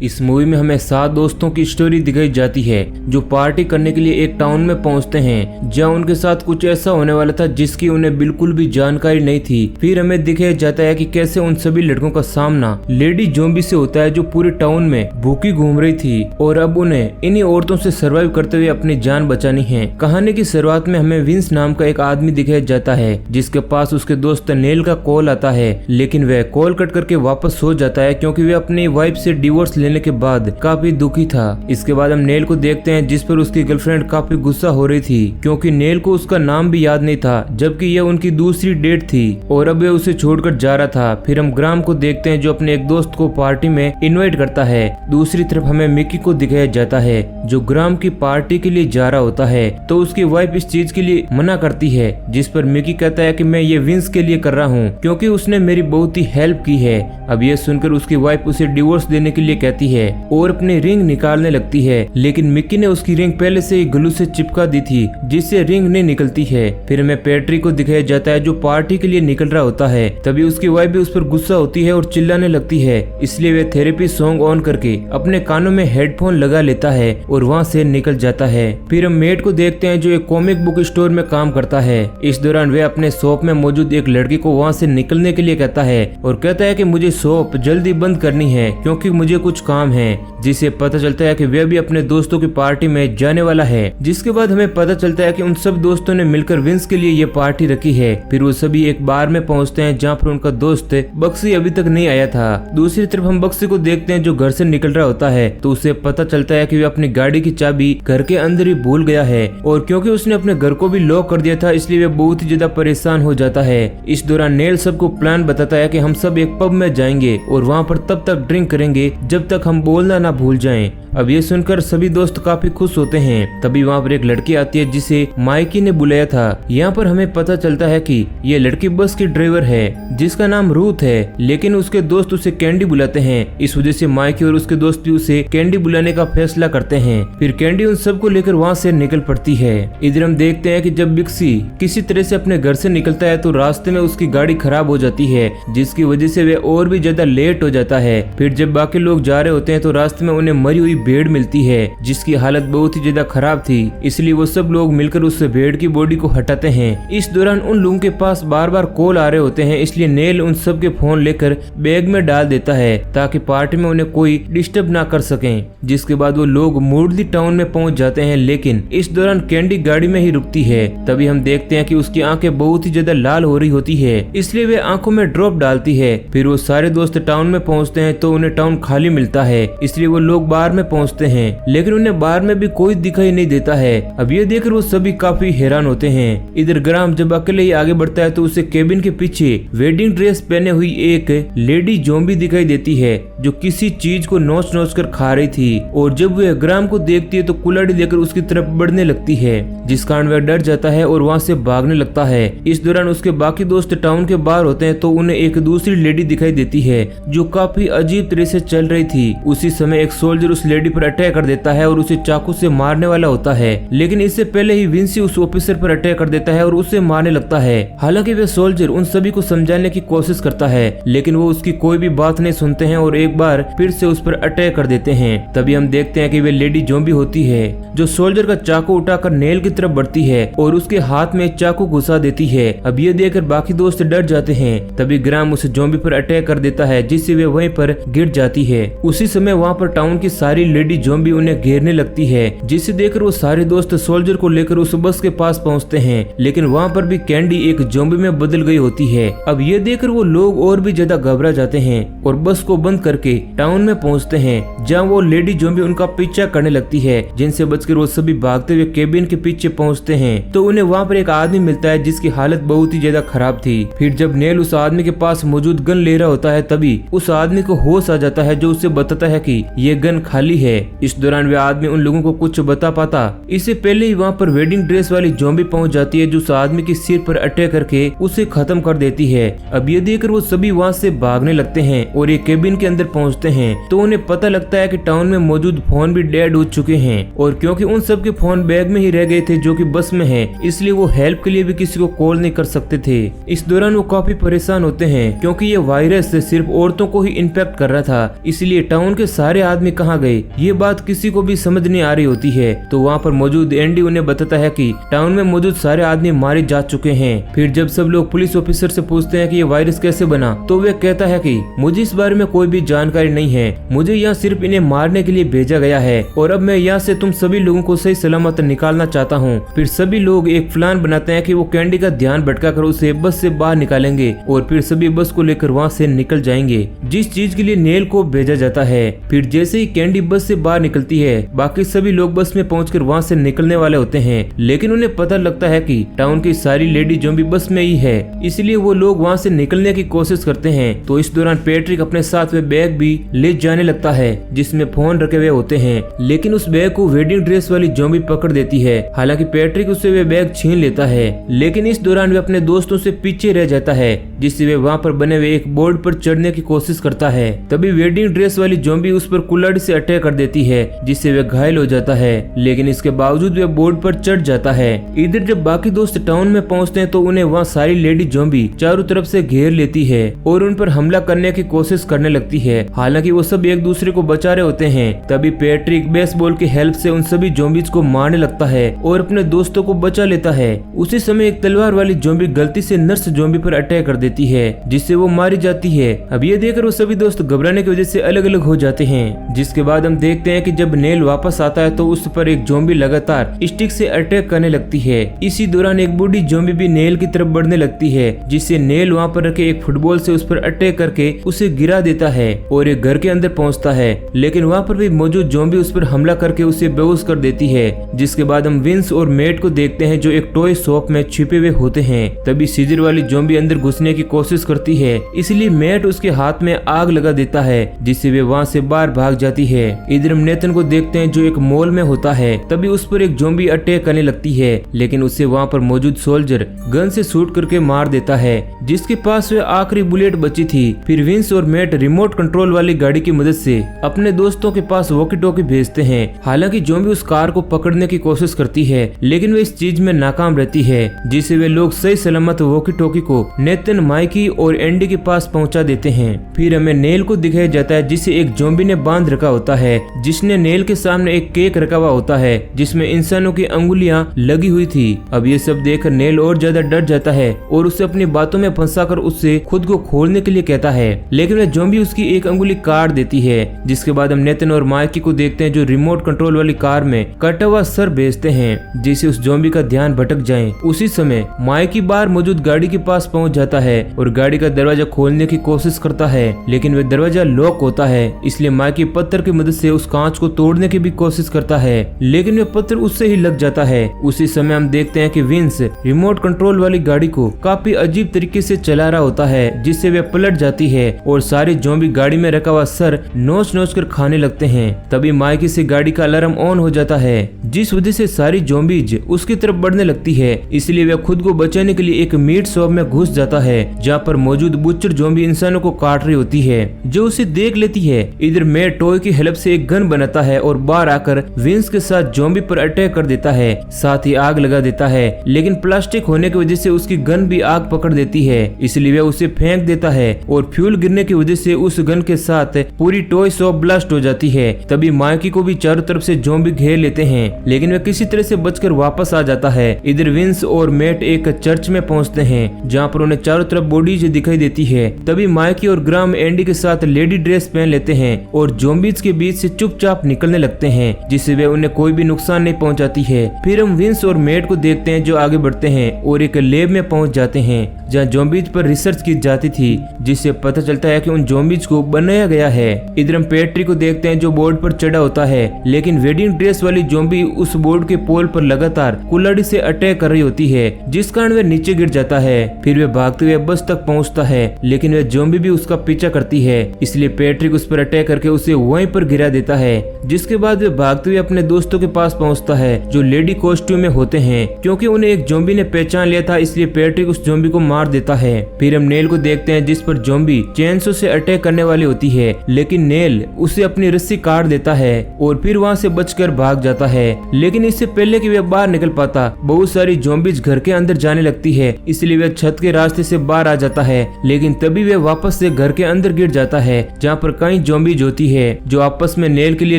इस मूवी में हमें 7 दोस्तों की स्टोरी दिखाई जाती है जो पार्टी करने के लिए एक टाउन में पहुंचते हैं जहां उनके साथ कुछ ऐसा होने वाला था जिसकी उन्हें बिल्कुल भी जानकारी नहीं थी। फिर हमें दिखाया जाता है कि कैसे उन सभी लड़कों का सामना लेडी ज़ॉम्बी से होता है जो पूरे टाउन में भूखी घूम रही थी और अब उन्हें इन्हीं औरतों से सर्वाइव करते हुए अपनी जान बचानी है। कहानी की शुरुआत में हमें विंस नाम का एक आदमी दिखाया जाता है जिसके पास उसके दोस्त नेल का कॉल आता है, लेकिन वह कॉल कट करके वापस सो जाता है क्योंकि वह अपनी वाइफ से डिवोर्स लेने के बाद काफी दुखी था। इसके बाद हम नेल को देखते हैं जिस पर उसकी गर्लफ्रेंड काफी गुस्सा हो रही थी क्योंकि नेल को उसका नाम भी याद नहीं था, जबकि यह उनकी दूसरी डेट थी और अब वह उसे छोड़कर जा रहा था। फिर हम ग्राम को देखते हैं जो अपने एक दोस्त को पार्टी में इनवाइट करता है। दूसरी तरफ हमें मिकी को दिखाया जाता है जो ग्राम की पार्टी के लिए जा रहा होता है, तो उसकी वाइफ इस चीज के लिए मना करती है, जिस पर मिकी कहता है कि मैं ये विंस के लिए कर रहा हूँ क्योंकि उसने मेरी बहुत ही हेल्प की है। अब ये सुनकर उसकी वाइफ उसे डिवोर्स देने के लिए कहती है और अपनी रिंग निकालने लगती है, लेकिन मिकी ने उसकी रिंग पहले से ही ग्लू से चिपका दी थी जिससे रिंग नहीं निकलती है। फिर हमें पैट्रिक को दिखाया जाता है जो पार्टी के लिए निकल रहा होता है। तभी उसकी वाइफ भी उस पर गुस्सा होती है और चिल्लाने लगती है, इसलिए वे थेरेपी सॉन्ग ऑन करके अपने कानों में हेडफोन लगा लेता है और वहाँ से निकल जाता है। फिर हम मेट को देखते हैं जो एक कॉमिक बुक स्टोर में काम करता है। इस दौरान वे अपने शॉप में मौजूद एक लड़की को वहाँ से निकलने के लिए कहता है और कहता है कि मुझे शॉप जल्दी बंद करनी है क्योंकि मुझे कुछ काम है, जिससे पता चलता है कि वह भी अपने दोस्तों की पार्टी में जाने वाला है। जिसके बाद हमें पता चलता है कि उन सब दोस्तों ने मिलकर विंस के लिए ये पार्टी रखी है। फिर वो सभी एक बार में पहुंचते हैं जहाँ पर उनका दोस्त बक्सी अभी तक नहीं आया था। दूसरी तरफ हम बक्सी को देखते हैं जो घर से निकल रहा होता है, तो उसे पता चलता है कि वह अपनी गाड़ी की चाबी घर के अंदर ही भूल गया है और क्योंकि उसने अपने घर को भी लॉक कर दिया था इसलिए वह बहुत ही ज्यादा परेशान हो जाता है। इस दौरान नेल सबको प्लान बताता है कि हम सब एक पब में जाएंगे और वहाँ पर तब तक ड्रिंक करेंगे जब तक हम बोलना ना भूल जाएं। अब ये सुनकर सभी दोस्त काफी खुश होते हैं। तभी वहाँ पर एक लड़की आती है जिसे माइकी ने बुलाया था। यहाँ पर हमें पता चलता है कि ये लड़की बस की ड्राइवर है जिसका नाम रूथ है, लेकिन उसके दोस्त उसे कैंडी बुलाते हैं। इस वजह से माइकी और उसके दोस्त भी उसे कैंडी बुलाने का फैसला करते हैं। फिर कैंडी उन सबको लेकर वहाँ से निकल पड़ती है। इधर हम देखते हैं कि जब बिक्सी किसी तरह से अपने घर से निकलता है तो रास्ते में उसकी गाड़ी खराब हो जाती है जिसकी वजह से वह और भी ज्यादा लेट हो जाता है। फिर जब बाकी लोग जा रहे होते हैं तो रास्ते में उन्हें मरी हुई भेड़ मिलती है जिसकी हालत बहुत ही ज्यादा खराब थी, इसलिए वो सब लोग मिलकर उस भेड़ की बॉडी को हटाते हैं। इस दौरान उन लोगों के पास बार बार कॉल आ रहे होते हैं, इसलिए नेल उन सब के फोन लेकर बैग में डाल देता है ताकि पार्टी में उन्हें कोई डिस्टर्ब ना कर सकें। जिसके बाद वो लोग मूडली टाउन में पहुंच जाते हैं, लेकिन इस दौरान कैंडी गाड़ी में ही रुकती है। तभी हम देखते हैं कि उसकी आंखें बहुत ही ज्यादा लाल हो रही होती है, इसलिए वे आंखों में ड्रॉप डालती है। फिर वो सारे दोस्त टाउन में पहुंचते हैं तो उन्हें टाउन खाली मिलता है, इसलिए वो लोग बार में पहुंचते हैं, लेकिन उन्हें बार में भी कोई दिखाई नहीं देता है। अब ये देखकर वो सभी काफी हैरान होते हैं। इधर ग्राम जब अकेले ही आगे बढ़ता है तो उसे केबिन के पीछे वेडिंग ड्रेस पहने हुई एक लेडी ज़ॉम्बी दिखाई देती है जो किसी चीज को नोच नोच कर खा रही थी, और जब वह ग्राम को देखती है तो कुल्हाड़ी लेकर उसकी तरफ बढ़ने लगती है, जिस कारण वह डर जाता है और वहाँ से भागने लगता है। इस दौरान उसके बाकी दोस्त टाउन के बाहर होते हैं तो उन्हें एक दूसरी लेडी दिखाई देती है जो काफी अजीब तरह से चल रही थी। उसी समय एक सोल्जर उस लेडी पर अटैक कर देता है और उसे चाकू से मारने वाला होता है, लेकिन इससे पहले ही विंसी उस ऑफिसर पर अटैक कर देता है और उसे मारने लगता है। हालांकि वह सोल्जर उन सभी को समझाने की कोशिश करता है, लेकिन वो उसकी कोई भी बात नहीं सुनते हैं और एक बार फिर से उस पर अटैक कर देते हैं। तभी हम देखते हैं कि वे लेडी ज़ॉम्बी होती है जो सोल्जर का चाकू उठाकर नेल की तरफ बढ़ती है और उसके हाथ में चाकू घुसा देती है। अब ये देखकर बाकी दोस्त डर जाते हैं। तभी ग्राम उस ज़ॉम्बी पर अटैक कर देता है जिससे वे वहीं पर गिर जाती है। उसी समय वहाँ पर टाउन की सारी लेडी ज़ॉम्बी उन्हें घेरने लगती है, जिसे देखकर वो सारे दोस्त सोल्जर को लेकर उस बस के पास पहुंचते हैं, लेकिन वहाँ पर भी कैंडी एक ज़ॉम्बी में बदल गई होती है। अब ये देखकर वो लोग और भी ज्यादा घबरा जाते हैं और बस को बंद करके टाउन में पहुंचते हैं जहाँ वो लेडी ज़ॉम्बी उनका पीछा करने लगती है, जिनसे बचकर वो सभी भागते हुए केबिन के पीछे पहुंचते हैं तो उन्हें वहाँ पर एक आदमी मिलता है जिसकी हालत बहुत ही ज्यादा खराब थी। फिर जब नेल उस आदमी के पास मौजूद गन ले रहा होता है तभी उस आदमी को होश आ जाता है जो उसे बताता है कि ये गन खाली है। इस दौरान वे आदमी उन लोगों को कुछ बता पाता। इससे पहले ही वहाँ पर वेडिंग ड्रेस वाली ज़ॉम्बी पहुंच जाती है, जो उस आदमी के सिर पर अटैक करके उसे खत्म कर देती है। अब ये देखकर वो सभी वहाँ से भागने लगते हैं और एक केबिन के अंदर पहुंचते हैं तो उन्हें पता लगता है कि टाउन में मौजूद फोन भी डेड हो चुके हैं और क्योंकि उन सब के फोन बैग में ही रह गए थे जो कि बस में है, इसलिए वो हेल्प के लिए भी किसी को कॉल नहीं कर सकते थे। इस दौरान वो काफी परेशान होते हैं क्योंकि ये वायरस सिर्फ औरतों को ही इन्फेक्ट कर रहा था, इसलिए टाउन के सारे आदमी कहाँ गए ये बात किसी को भी समझ नहीं आ रही होती है। तो वहाँ पर मौजूद एंडी उन्हें बताता है कि टाउन में मौजूद सारे आदमी मारे जा चुके हैं। फिर जब सब लोग पुलिस ऑफिसर से पूछते हैं कि ये वायरस कैसे बना, तो वे कहता है कि मुझे इस बारे में कोई भी जानकारी नहीं है, मुझे यहाँ सिर्फ इन्हें मारने के लिए भेजा गया है और अब मैं यहाँ से तुम सभी लोगों को सही सलामत निकालना चाहता हूँ। फिर सभी लोग एक प्लान बनाते हैं कि वो कैंडी का ध्यान भटकाकर उसे बस से बाहर निकालेंगे और फिर सभी बस को लेकर वहाँ से निकल जाएंगे, जिस चीज के लिए नेल को भेजा जाता है। फिर जैसे ही कैंडी बस से बाहर निकलती है, बाकी सभी लोग बस में पहुंचकर वहाँ से निकलने वाले होते हैं, लेकिन उन्हें पता लगता है कि टाउन की सारी लेडी ज़ॉम्बी बस में ही है, इसलिए वो लोग वहाँ से निकलने की कोशिश करते हैं। तो इस दौरान पैट्रिक अपने साथ वे बैग भी ले जाने लगता है जिसमें फोन रखे हुए होते हैं, लेकिन उस बैग को वेडिंग ड्रेस वाली ज़ॉम्बी पकड़ देती है। हालांकि पैट्रिक उससे वे बैग छीन लेता है, लेकिन इस दौरान वे अपने दोस्तों से पीछे रह जाता है, जिससे वे वहाँ पर बने हुए एक बोर्ड पर चढ़ने की कोशिश करता है। तभी वेडिंग ड्रेस वाली ज़ॉम्बी उस पर कुल्हाड़ी से अटैक कर देती है, जिससे वे घायल हो जाता है, लेकिन इसके बावजूद वे बोर्ड पर चढ़ जाता है। इधर जब बाकी दोस्त टाउन में पहुँचते हैं तो उन्हें वहाँ सारी लेडी ज़ॉम्बी चारों तरफ से घेर लेती है और उन पर हमला करने की कोशिश करने लगती है। हालांकि वो सब एक दूसरे को बचा रहे होते हैं। तभी पैट्रिक बेसबॉल की हेल्प से उन सभी ज़ॉम्बीज को मारने लगता है और अपने दोस्तों को बचा लेता है। उसी समय एक तलवार वाली ज़ॉम्बी गलती से नर्स ज़ॉम्बी पर अटैक कर देती है, जिससे वो मारी जाती है। अब ये देखकर वो सभी दोस्त घबराने की वजह से अलग अलग हो जाते हैं। जिसके बाद हम देखते हैं कि जब नेल वापस आता है तो उस पर एक ज़ॉम्बी लगातार स्टिक से अटैक करने लगती है। इसी दौरान एक बूढ़ी ज़ॉम्बी भी नेल की तरफ बढ़ने लगती है, जिससे नेल वहाँ पर रखे एक फुटबॉल से उस पर अटैक करके उसे गिरा देता है और एक घर के अंदर पहुँचता है, लेकिन वहाँ पर भी मौजूद ज़ॉम्बी उस पर हमला करके उसे बेहोश कर देती है। जिसके बाद हम विंस और मेट को देखते हैं जो एक टॉय शॉप में छिपे हुए होते हैं। तभी सीजर वाली ज़ॉम्बी अंदर घुसने की कोशिश करती है, इसलिए मेट उसके हाथ में आग लगा देता है, जिससे वे वहाँ से बाहर भाग जाती है। इधर हम नेथन को देखते हैं जो एक मॉल में होता है। तभी उस पर एक ज़ॉम्बी अटैक करने लगती है, लेकिन उसे वहाँ पर मौजूद सोल्जर गन से शूट करके मार देता है, जिसके पास वे आखिरी बुलेट बची थी। फिर विंस और मेट रिमोट कंट्रोल वाली गाड़ी की मदद से अपने दोस्तों के पास वॉकी टॉकी भेजते हैं। हालांकि ज़ॉम्बी उस कार को पकड़ने की कोशिश करती है, लेकिन वे इस चीज में नाकाम रहती है, जिससे वे लोग सही सलामत वॉकी टॉकी को नेथन, माइकी और एंडी के पास पहुंचा देते हैं। फिर हमें नेल को दिखाया जाता है जिसे एक ज़ॉम्बी ने बांध रखा होता है, जिसने नेल के सामने एक केक रखा हुआ होता है जिसमें इंसानों की अंगुलियां लगी हुई थी। अब ये सब देखकर नेल और ज्यादा डर जाता है और उसे अपनी बातों में फंसाकर उससे खुद को खोलने के लिए कहता है, लेकिन वह ज़ॉम्बी उसकी एक अंगुली काट देती है। जिसके बाद हम नेथन और माइकी को देखते हैं जो रिमोट कंट्रोल वाली कार में कटा हुआ सर भेजते हैं, जिससे उस ज़ॉम्बी का ध्यान भटक जाए। उसी समय माइकी बाहर मौजूद गाड़ी के पास पहुंच जाता है और गाड़ी का दरवाजा खोलने की कोशिश करता है, लेकिन वह दरवाजा लॉक होता है, इसलिए माइकी पत्थर की मदद से उस कांच को तोड़ने की भी कोशिश करता है, लेकिन वह पत्थर उससे ही लग जाता है। उसी समय हम देखते हैं कि विंस रिमोट कंट्रोल वाली गाड़ी को काफी अजीब तरीके से चला रहा होता है, जिससे वह पलट जाती है और सारे ज़ॉम्बी गाड़ी में रखा हुआ सर नोच नोच कर खाने लगते हैं। तभी माइकी से गाड़ी का अलार्म ऑन हो जाता है, जिस वजह से सारी ज़ॉम्बीज उसकी तरफ बढ़ने लगती है, इसलिए वह खुद को बचाने के लिए एक मीट शॉप में घुस जाता है, जहाँ पर मौजूद बुचर ज़ॉम्बी इंसानों को काट रही होती है, जो उसे देख लेती है। इधर मेट टॉय की हेल्प से एक गन बनाता है और बाहर आकर विंस के साथ ज़ॉम्बी पर अटैक कर देता है, साथ ही आग लगा देता है, लेकिन प्लास्टिक होने की वजह से उसकी गन भी आग पकड़ देती है, इसलिए वह उसे फेंक देता है और फ्यूल गिरने की वजह से उस गन के साथ पूरी टॉय शॉप ब्लास्ट हो जाती है। तभी माइकी को भी चारों तरफ से ज़ॉम्बी घेर लेते हैं, लेकिन वह किसी तरह से बचकर वापस आ जाता है। इधर विंस और मेट एक चर्च में पहुंचते हैं, जहां पर उन्हें चारों तरफ बॉडीज दिखाई देती है। तभी माइकी और ग्राम एंडी के साथ लेडी ड्रेस पहन लेते हैं और ज़ॉम्बीज के बीच से चुपचाप निकलने लगते हैं, जिससे वे उन्हें कोई भी नुकसान नहीं पहुंचाती है। फिर हम विंस और मेट को देखते हैं जो आगे बढ़ते हैं और एक लैब में पहुंच जाते हैं, जहां ज़ॉम्बीज पर रिसर्च की जाती थी, जिससे पता चलता है कि उन ज़ॉम्बीज को बनाया गया है। इधर हम पैट्रिक को देखते हैं जो बोर्ड पर चढ़ा होता है, लेकिन वेडिंग ड्रेस वाली ज़ॉम्बी उस बोर्ड के पोल पर लगातार कुल्हाड़ी से अटैक कर रही होती है, जिस कारण वह नीचे गिर जाता है। फिर वह भागते हुए बस तक पहुंचता है, लेकिन वह ज़ॉम्बी भी उसका पीछा करती है, इसलिए पैट्रिक उस पर अटैक करके उसे वहीं पर गिरा गिरा देता है, जिसके बाद वे भागते हुए अपने दोस्तों के पास पहुंचता है जो लेडी कॉस्ट्यूम में होते हैं। क्योंकि उन्हें एक ज़ॉम्बी ने पहचान लिया था, इसलिए पैट्रिक उस ज़ॉम्बी को मार देता है। फिर हम नेल को देखते हैं जिस पर ज़ॉम्बी चेनसो से अटैक करने वाली होती है, लेकिन नेल उसे अपनी रस्सी काट देता है और फिर वहाँ से बचकर भाग जाता है। लेकिन इससे पहले कि वह बाहर निकल पाता, बहुत सारी ज़ॉम्बीज घर के अंदर जाने लगती है, इसलिए वह छत के रास्ते से बाहर आ जाता है। लेकिन तभी वह वापस से घर के अंदर गिर जाता है, जहाँ पर कई ज़ॉम्बीज होती है जो आपस में नेल के लिए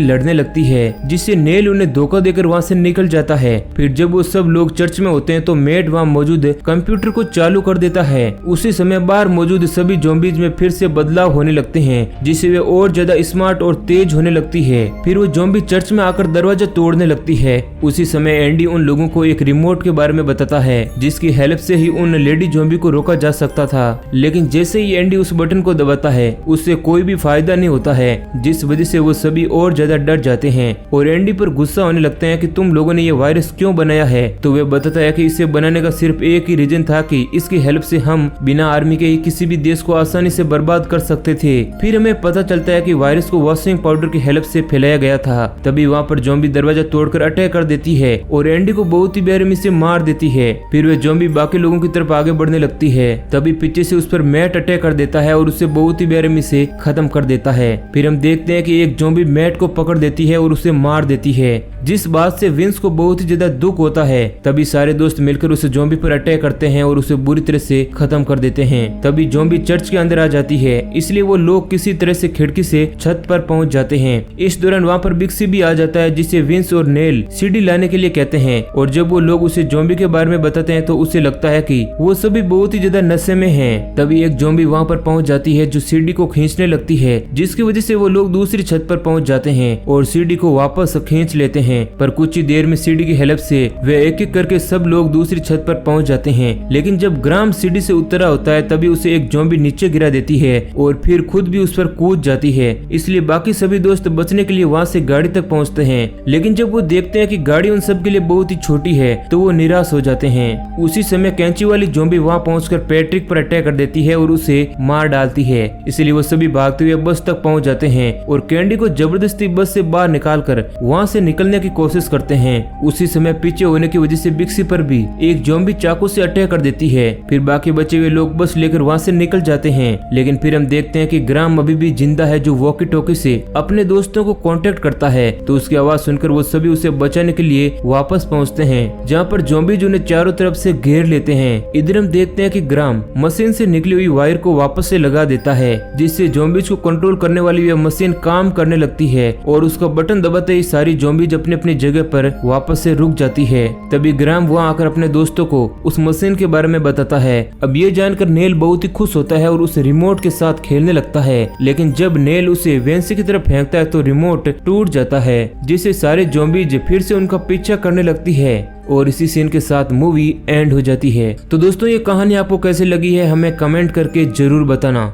लड़ने लगती है, जिससे नेल उन्हें धोखा देकर वहाँ से निकल जाता है। फिर जब वो सब लोग चर्च में होते हैं तो मेड वहाँ मौजूद कंप्यूटर को चालू कर देता है। उसी समय बाहर मौजूद सभी ज़ॉम्बीज में फिर से बदलाव होने लगते हैं, जिससे वे और ज्यादा स्मार्ट और तेज होने लगती है। फिर वो ज़ॉम्बी चर्च में आकर दरवाजा तोड़ने लगती है। उसी समय एंडी उन लोगों को एक रिमोट के बारे में बताता है, जिसकी हेल्प से ही उन लेडी ज़ॉम्बी को रोका जा सकता था। लेकिन जैसे ही एंडी उस बटन को दबाता है, उससे कोई भी फायदा नहीं होता है, जिस वजह से वो सभी और ज्यादा डर जाते हैं और एंडी पर गुस्सा होने लगते हैं कि तुम लोगों ने ये वायरस क्यों बनाया है। तो वे बताता है कि इसे बनाने का सिर्फ एक ही रीजन था कि इसकी हेल्प से हम बिना आर्मी के किसी भी देश को आसानी से बर्बाद कर सकते थे। फिर हमें पता चलता है कि वायरस को वॉशिंग पाउडर की हेल्प से फैलाया गया था। तभी वहाँ पर ज़ॉम्बी दरवाजा तोड़कर अटैक कर देती है और एंडी को बहुत ही बेरहमी से मार देती है। फिर वे ज़ॉम्बी बाकी लोगों की तरफ आगे बढ़ने लगती है। तभी पीछे से उस पर मैट अटैक कर देता है और उसे बहुत ही बेरहमी से खत्म कर देता है। फिर हम देखते हैं कि एक ज़ॉम्बी मैट को पकड़ देती है और उसे मार देती है, जिस बात से विंस को बहुत ही ज्यादा दुख होता है। तभी सारे दोस्त मिलकर उसे ज़ॉम्बी पर अटैक करते हैं और उसे बुरी तरह से खत्म कर देते हैं। तभी ज़ॉम्बी चर्च के अंदर आ जाती है, इसलिए वो लोग किसी तरह से खिड़की से छत पर पहुंच जाते हैं। इस दौरान वहाँ पर बिक्सी भी आ जाता है, जिसे विंस और नेल सीडी लाने के लिए कहते हैं। और जब वो लोग उसे ज़ॉम्बी के बारे में बताते हैं तो उसे लगता है कि वो सभी बहुत ही ज्यादा नशे में हैं। तभी एक ज़ॉम्बी वहाँ पर पहुंच जाती है जो सीडी को खींचने लगती है, जिसकी वजह से वो लोग दूसरी छत पर पहुंच जाते हैं और सीडी को वापस खींच लेते हैं। पर कुछ ही देर में सीडी की हेल्प से वे एक एक करके सब लोग दूसरी छत पर पहुंच जाते हैं। लेकिन जब ग्राम सीडी से उतरा होता है तभी उसे एक ज़ॉम्बी नीचे गिरा देती है और फिर खुद भी उस पर कूद जाती है। इसलिए बाकी सभी दोस्त बचने के लिए वहाँ से गाड़ी तक पहुँचते हैं। लेकिन जब वो देखते हैं कि गाड़ी उन सब के लिए बहुत ही छोटी है तो वो निराश हो जाते हैं। उसी समय कैंची वाली ज़ॉम्बी वहाँ पहुंचकर पैट्रिक पर अटैक कर देती है और उसे मार डालती है। इसलिए वो सभी भागते हुए बस तक पहुंच जाते हैं और कैंडी को जबरदस्ती बस से बाहर निकालकर वहाँ से निकलने की कोशिश करते हैं। उसी समय पीछे होने की वजह से बिक्सी पर भी एक ज़ॉम्बी चाकू से अटैक कर देती है। फिर बाकी बचे हुए लोग बस लेकर वहाँ से निकल जाते हैं। लेकिन फिर हम देखते हैं कि ग्राम अभी भी जिंदा है, जो वॉकी टॉकी से अपने दोस्तों को कांटेक्ट करता है। तो उसकी आवाज सुनकर वो सभी उसे बचाने के लिए वापस पहुँचते हैं, जहाँ पर ज़ॉम्बीज उन्हें चारों तरफ से घेर लेते हैं। इधर हम देखते हैं कि ग्राम मशीन से निकली हुई वायर को वापस से लगा देता है, जिससे ज़ॉम्बीज को कंट्रोल करने वाली यह मशीन काम करने लगती है और उसका बटन दबाते ही सारी ज़ॉम्बीज अपने अपनी जगह पर वापस से रुक जाती है। तभी ग्राम वहाँ आकर अपने दोस्तों को उस मशीन के बारे में बताता है। अब ये जानकर नेल बहुत ही खुश होता है और उस रिमोट के साथ खेलने लगता है। लेकिन जब नेल उसे वेंसी की तरफ फेंकता है तो रिमोट टूट जाता है, जिससे सारे ज़ॉम्बीज फिर से उनका पीछा करने लगती है और इसी सीन के साथ मूवी एंड हो जाती है। तो दोस्तों ये कहानी आपको कैसे लगी है हमें कमेंट करके जरूर बताना।